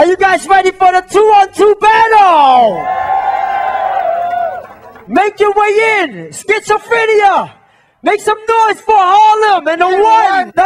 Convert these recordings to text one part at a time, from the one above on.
Are you guys ready for the 2-on-2 battle? Make your way in. Schizophrenia. Make some noise for Harlem and the one, the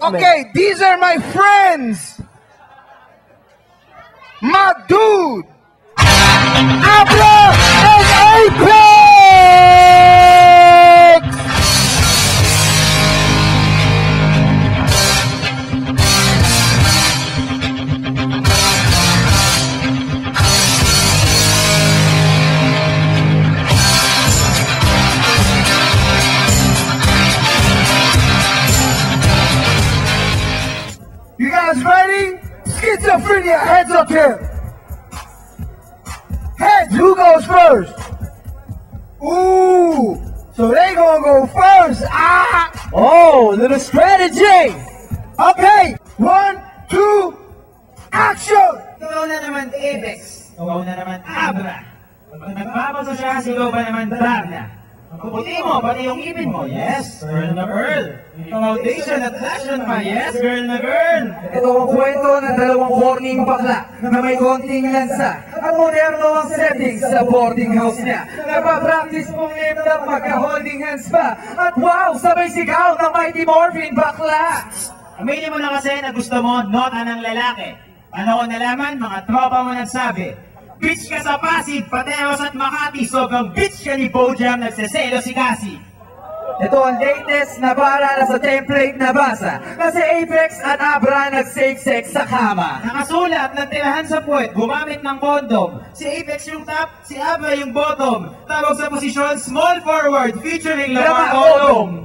Okay, these are my friends. My dude. Abra and Apex. You guys ready? Schizophrenia, heads up here. Heads, who goes first? Ooh, so they gonna go first. Ah! Oh, little strategy. Okay, 1, 2, action! Ikaw na naman Apex. Ikaw na naman Abra. Pag nagpapaso siya, sigaw ba naman Darna? Ang puputi mo, pati yung ipin mo, yes, girl na girl. Yung foundation at fashion pa, yes, girl na girl. Ito ang kwento ng dalawang horning bakla na may konting lansa. Ang moderno ang setting sa boarding house niya. Nagpa-practice mong lift up magka-holding hands pa. At wow, sabay sigaw ng Mighty Morphin bakla. Aminin mo na kasi na gusto mo, nota ng lalaki. Ano ko nalaman, mga tropa mo nagsabi. Bitch ka sa Pasig, Pateros at Makati, sobrang bitch ka ni Bojam, nagseselo si Cassie. Ito ang latest na para sa template na basa. Kasi Apex at Abra nag-sex sa kama. Nakasulat ng tirahan sa puwet, gumamit ng kondom. Si Apex yung top, si Abra yung bottom. Tawag sa posisyon, small forward, featuring Lamar Odom.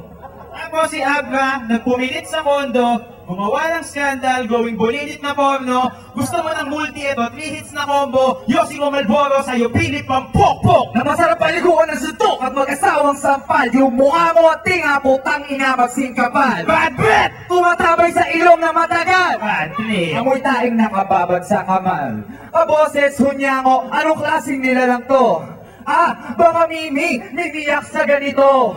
Tapos si Abra, nagpumilit sa kondo, gumawa ng scandal, going bulilit na porno. Gusto mo ng multi, ito, 3 hits na combo. Yosiko Malboro, sa'yo pilit pang pok-pok. Na masarap paliguan ng suntok at mag-asawang sampal. Yung mukha mo at tinga, putang ina magsingkapal. Bad breath! Tumatabay sa ilong na matagal. Bad trip! Amoy taing nakababad sa kamal. Kaboses, hunyango, anong klaseng nila lang to? Ah, baka Mimi, niniyak sa ganito.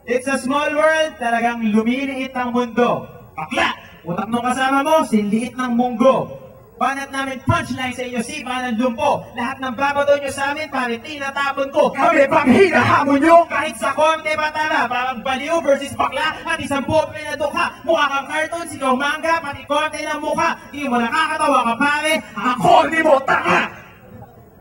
It's a small world, talagang lumiliit ang mundo. Bakla! Utak nung kasama mo, sinliit ng munggo. Banat namin punchline sa inyo, sipa ng lumpo. Lahat ng babato nyo sa amin, pare tinatapon ko. Kami pang hinahamon nyo. Kahit sa korte batala, parang baliw versus bakla. At isang pobre na dukha, mukha kang cartoon, sikaw manga, pati korte ng mukha. Hindi mo nakakatawa ka pare, ang korte mo tanga!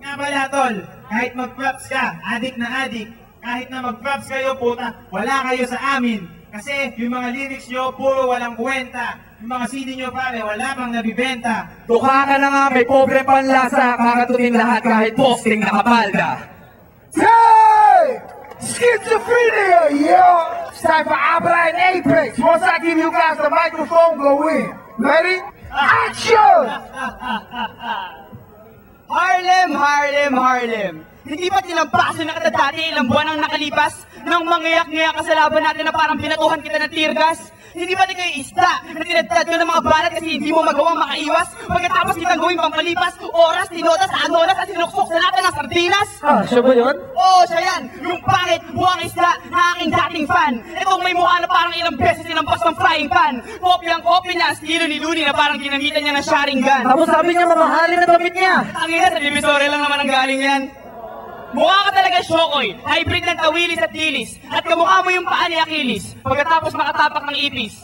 Nga pala tol, kahit mag-props ka, adik na adik. Kahit na mag-props kayo, puta, wala kayo sa amin. Kasi yung mga lyrics nyo, puro walang kwenta. Yung mga CD nyo, pare, wala pang nabibenta. Dukha ka na nga, may pobre panlasa. Kakatunin lahat kahit posting nakapalda. Hey! Schizophrenia, yeah! It's time for Abra and Apex. Once I give you guys the microphone, go in. Ready? Action! Harlem, Harlem, Harlem. Hindi ba tinampaso na kita dati ilang buwan ang nakalipas? Nang mangyayak-ngayak ka sa laban natin na parang binatuhan kita ng tear gas? Hindi ba di kayo isda na tinadtad ko ng mga balat kasi hindi mo magawang makaiwas? Pagkatapos kitang gawin pampalipas, oras, tinotas, anonas at sinuksok sa lata ng sardinas? Ah, siya ba yun? Oo, siya yan! Yung pangit, buwang isda na aking dating fan. Itong may mukha na parang ilang beses sinampas ng frying pan. Kopyang-kopya niya ang estilo ni Looney na parang ginamitan niya ng Sharingan. Tapos sabi niya mamahalin na damit niya. Ang ina, sa divisory lang naman ang galing yan. Mukha ka talaga Shokoy, hybrid ng tawilis at dilis. At kamukha mo yung paa ni Achilles, pagkatapos makatapak ng ipis.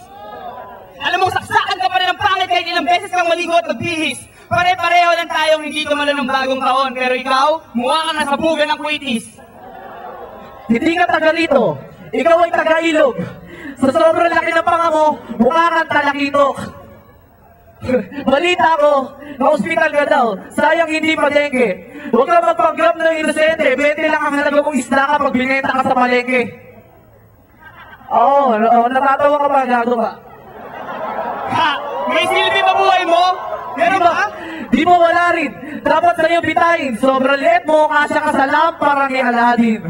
Alam mo, saksakan ka pa rin ng pangit kahit ilang beses kang maligo at magbihis. Pare-pareho lang tayong hindi tumalo ng bagong taon, pero ikaw, mukha ka na sa buga ng kwitis. Hindi ka taga rito. Ikaw ay taga Ilog. Sa sobrang laki ng panga mo, mukha kang talakitok. Balita ko, na-hospital ka daw. Sayang hindi pa dengue. Huwag ka magpag-grab ng inosente. 20 lang ang halaga mong isda kapag binenta ka sa palengke. Oo, natatawa ka pa, gago ka. Ha! May silbi ba buhay mo? Meron ba? Di mo wala rin. Dapat sa'yo bitayin. Sobrang liit mo, kasya ka sa lamparang ni Aladdin.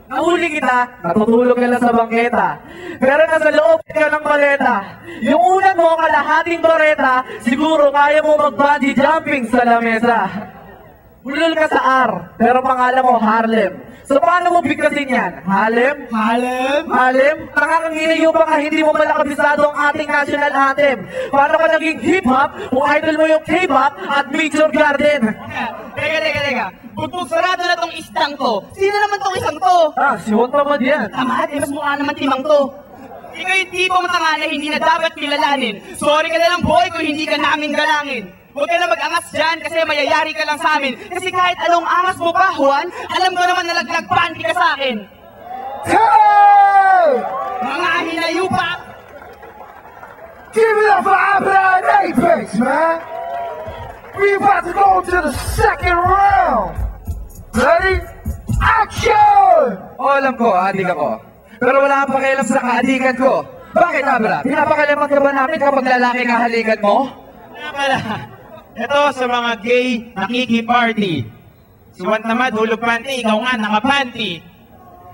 Nahuli kita, natutulog ka lang sa bangketa. Pero nasa loob ka ng maleta. Yung unang mo, kalahating toreta, siguro kaya mo mag-bungee jumping sa lamesa. Ulol ka sa R, pero pangalan mo Harlem. So paano mo bigkasin yan? Harlem? Halem? Harlem? Nakakanginayo ba ka hindi mo pala kabisado ang ating national anthem? Paano ka naging hip-hop kung idol mo yung K-pop at Major Garden? Teka. Butbog sarado na tong istang to. Sino naman tong isang to? Si Juan Tamad yan. Tamad, mas mukha naman timang to. Ikaw yung tipo matanga na hindi na dapat kilalanin. Sorry ka na lang boy kung hindi ka namin galangin. Huwag ka na mag-angas dyan kasi mayayari ka lang sa amin. Kasi kahit anong angas mo pa, Juan, alam ko naman nalaglag panty ka sa akin. Hey! Mga hinayu pa! Give it up for Abra and Apex, man! We about to go to the second round! Ready? Action! Alam ko, adik ako. Pero wala kang pakialam sa kaadikan ko. Bakit, Abra? Pinapakalaman ka ba namin kapag lalaki nga halikan mo? Kaya pala, ito sa mga gay nakikiparty. Si Juan Tamad, hulog panty, ikaw nga nakapanty.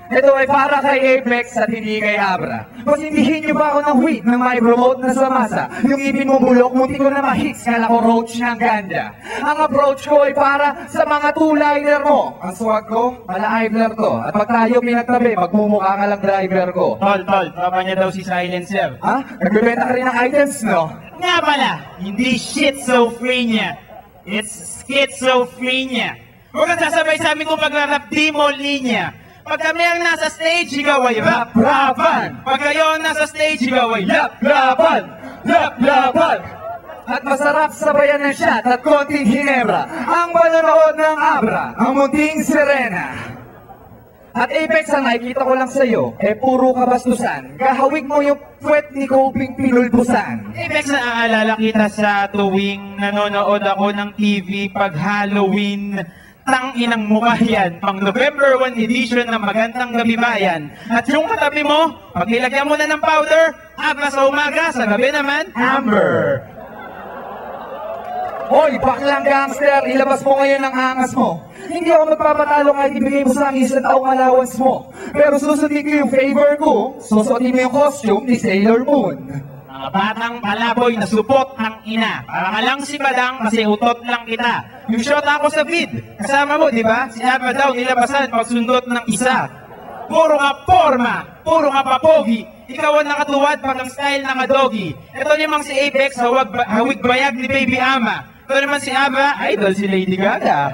Ito ay para kay Apex at hindi kay Abra. Pasindihin niyo ba ako ng wheat na may promote na sa masa? Yung ipin mo bulok, munti ko na ma-hits, kala ko roach ng ganja. Ang approach ko ay para sa mga two-liner mo. Ang swag ko, mala-idler to. At pag tayo pinagtabi, magmumukha ka lang driver ko. Tol, tropa niya daw si Silencer. Ha? Nagbebenta ka rin ng items, no? Nga pala, hindi schizophrenia. It's schizophrenia. Huwag kang sasabay sa amin kung magrarap, di mo linya. Pag kami ang nasa stage, ikaw ay rap-rapan. Pag kayo ang nasa stage, ikaw ay lap-lapan. Lap-lapan. At masarap sabayan ng shot at konting hinebra. Ang manonood ng Abra, ang munting sirena. At Apex, ang nakikita ko lang sa'yo, puro kabastusan. Kahawig mo yung puwet ni Koping pinulbusan. Apex, naaalala kita sa tuwing nanonood ako ng TV pag Halloween. Tang inang mukha yan, pang November 1 edition ng Magandang Gabi Bayan. At yung katabi mo, pag nilagyan mo na ng powder, Abra sa umaga, sa gabi naman, Amber. Hoy, baklang gangster, ilabas mo ngayon ang angas mo. Hindi ako magpapatalo kahit ibigay mo sa akin isang taong allowance mo. Pero susundin ko yung favor ko, susuotin mo yung costume ni Sailor Moon. Mga batang palaboy na supot ang ina. Para ka lang si Badang kasi utot lang kita. Yung shot ako sa feed, kasama mo, di ba? Si Abba daw nilabasan pag sundot ng isa. Puro ka forma, puro ka papogi. Ikaw ang nakatuwad pag ang style ng adogi. Ito namang si Apex, hawig bayag ni Baby Ama. Ito naman si Abba, idol si Lady Gaga.